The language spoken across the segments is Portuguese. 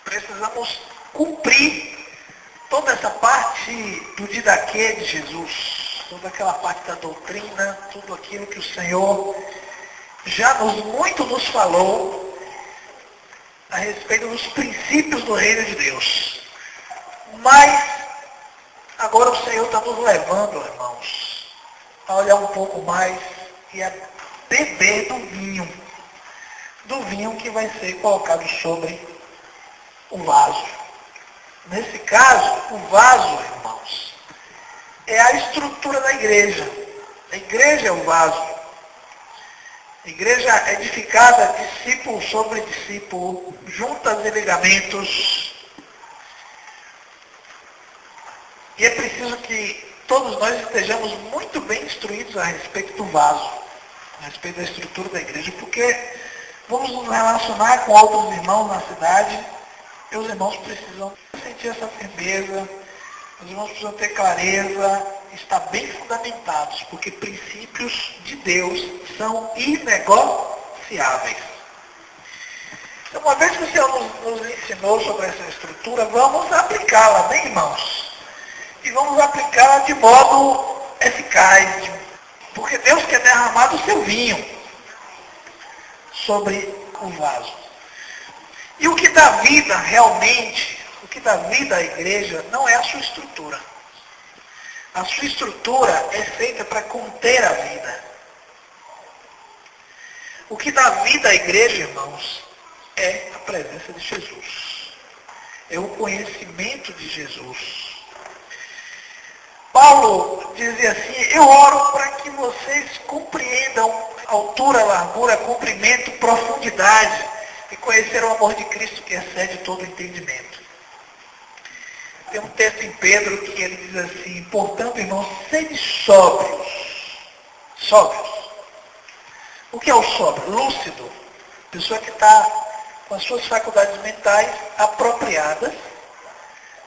precisamos cumprir toda essa parte do didaquê de Jesus, toda aquela parte da doutrina, tudo aquilo que o Senhor já muito nos falou a respeito dos princípios do reino de Deus. Mas agora o Senhor está nos levando, irmãos, a olhar um pouco mais e a beber do vinho que vai ser colocado sobre o vaso. Nesse caso, o vaso, irmãos, é a estrutura da igreja. A igreja é o vaso. A igreja é edificada discípulo sobre discípulo, juntas e ligamentos. E é preciso que todos nós estejamos muito bem instruídos a respeito do vaso, a respeito da estrutura da igreja, porque vamos nos relacionar com outros irmãos na cidade, e os irmãos precisam sentir essa firmeza, os irmãos precisam ter clareza, estar bem fundamentados, porque princípios de Deus são inegociáveis. Então, uma vez que o Senhor nos ensinou sobre essa estrutura, vamos aplicá-la, bem, irmãos? E vamos aplicá-la de modo eficaz, porque Deus quer derramar do seu vinho sobre o vaso. E o que dá vida realmente, o que dá vida à igreja, não é a sua estrutura. A sua estrutura é feita para conter a vida. O que dá vida à igreja, irmãos, é a presença de Jesus. É o conhecimento de Jesus. Paulo dizia assim: eu oro para que vocês compreendam altura, largura, comprimento, profundidade e conhecer o amor de Cristo que excede todo entendimento. Tem um texto em Pedro que ele diz assim: portanto, irmãos, sede sóbrios. Sóbrios. O que é o sóbrio? Lúcido. Pessoa que está com as suas faculdades mentais apropriadas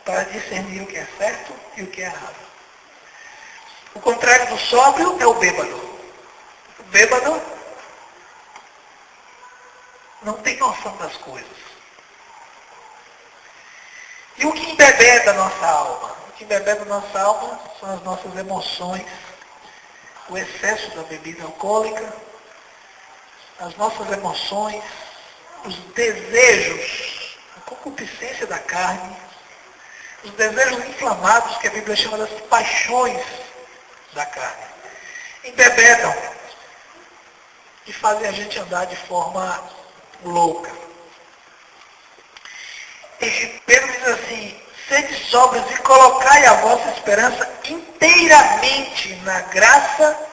para discernir o que é certo e o que é errado. O contrário do sóbrio é o bêbado. O bêbado não tem noção das coisas. E o que embebeda a nossa alma? O que embebeda a nossa alma são as nossas emoções, o excesso da bebida alcoólica, as nossas emoções, os desejos, a concupiscência da carne, os desejos inflamados que a Bíblia chama das paixões da carne. Embebedam e fazem a gente andar de forma louca. E Pedro diz assim: sede sóbrios e colocai a vossa esperança inteiramente na graça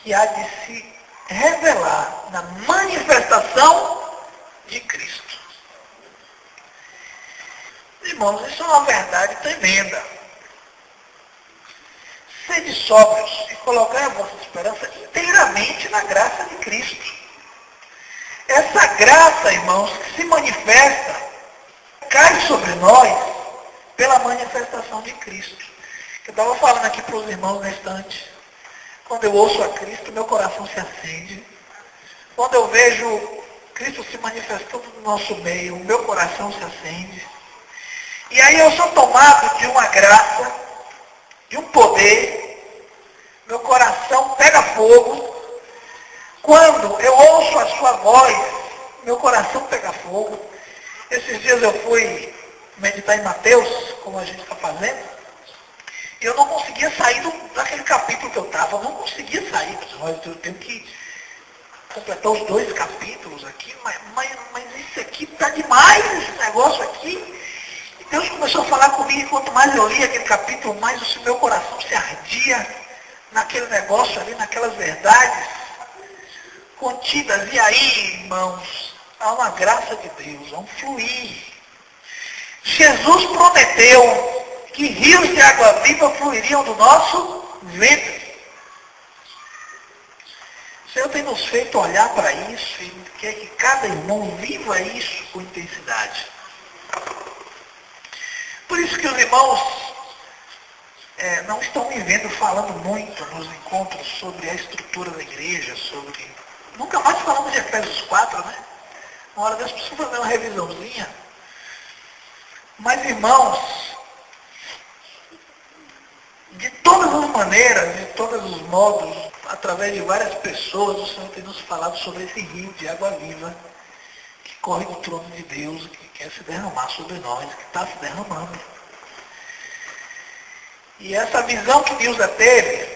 que há de se revelar na manifestação de Cristo. Irmãos, isso é uma verdade tremenda. Sede sóbrios e colocai a vossa esperança inteiramente na graça de Cristo. Essa graça, irmãos, que se manifesta, cai sobre nós pela manifestação de Cristo. Eu estava falando aqui para os irmãos na estante. Quando eu ouço a Cristo, meu coração se acende. Quando eu vejo Cristo se manifestando no nosso meio, o meu coração se acende. E aí eu sou tomado de uma graça, de um poder, meu coração pega fogo. Quando eu ouço a sua voz, meu coração pega fogo. Esses dias eu fui meditar em Mateus, como a gente está fazendo, e eu não conseguia sair daquele capítulo que eu estava. Eu não conseguia sair, mas eu tenho que completar os 2 capítulos aqui, mas isso aqui está demais, esse negócio aqui. E Deus começou a falar comigo, e quanto mais eu lia aquele capítulo, mais o meu coração se ardia naquele negócio ali, naquelas verdades contidas. E aí, irmãos, há uma graça de Deus, há um fluir. Jesus prometeu que rios de água viva fluiriam do nosso ventre. O Senhor tem nos feito olhar para isso e quer que cada irmão viva isso com intensidade. Por isso que os irmãos não estão me vendo falando muito nos encontros sobre a estrutura da igreja, nunca mais falamos de Efésios 4, né? Uma hora dessas, precisamos fazer uma revisãozinha. Mas, irmãos, de todas as maneiras, de todos os modos, através de várias pessoas, o Senhor tem nos falado sobre esse rio de água viva que corre do trono de Deus, que quer se derramar sobre nós, que está se derramando. E essa visão que Deus já teve,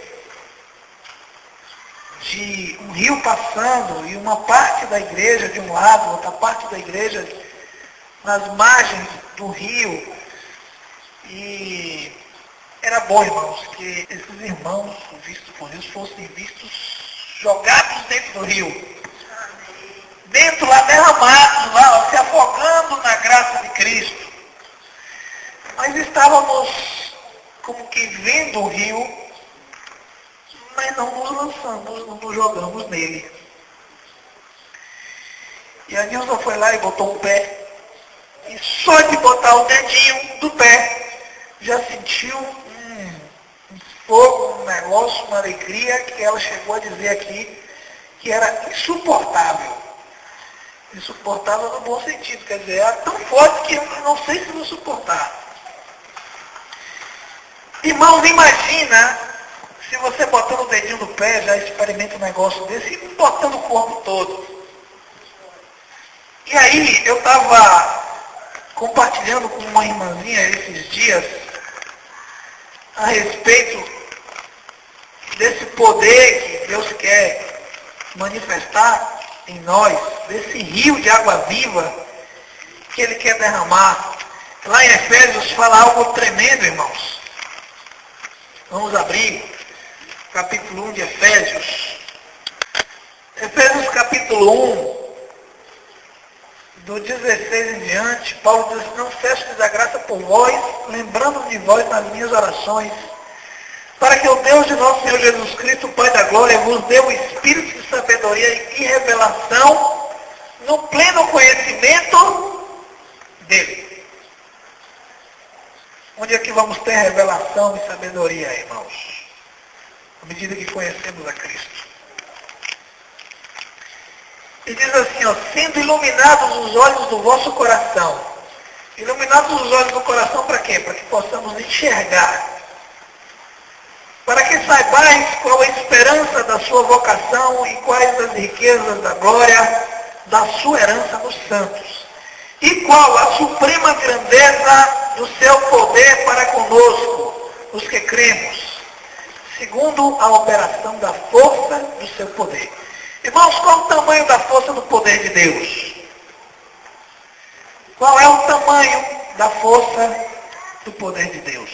de um rio passando e uma parte da igreja de um lado, outra parte da igreja nas margens do rio. E era bom, irmãos, que esses irmãos vistos por Deus fossem vistos jogados dentro do rio. Dentro lá, derramados lá, se afogando na graça de Cristo. Mas estávamos como que vendo o rio, mas não nos lançamos, não nos jogamos nele. E a Nilza foi lá e botou um pé. E só de botar o dedinho do pé, já sentiu um fogo, um negócio, uma alegria, que ela chegou a dizer aqui que era insuportável. Insuportável no bom sentido, quer dizer, era tão forte que eu não sei se vou suportar. Irmãos, imagina se você botando o dedinho do pé, já experimenta um negócio desse, e botando o corpo todo. E aí, eu estava compartilhando com uma irmãzinha esses dias a respeito desse poder que Deus quer manifestar em nós, desse rio de água viva que Ele quer derramar. Lá em Efésios fala algo tremendo, irmãos. Vamos abrir capítulo 1 de Efésios. Efésios capítulo 1, do 16 em diante, Paulo diz: não cesse de dar graça por vós, lembrando-me de vós nas minhas orações, para que o Deus de nosso Senhor Jesus Cristo, o Pai da Glória, vos dê o espírito de sabedoria e revelação no pleno conhecimento dele. Onde é que vamos ter revelação e sabedoria, irmãos? À medida que conhecemos a Cristo. E diz assim, ó, sendo iluminados os olhos do vosso coração. Iluminados os olhos do coração para quê? Para que possamos enxergar. Para que saibais qual a esperança da sua vocação e quais as riquezas da glória da sua herança nos santos. E qual a suprema grandeza do seu poder para conosco, os que cremos, segundo a operação da força do seu poder. Irmãos, qual o tamanho da força do poder de Deus? Qual é o tamanho da força do poder de Deus?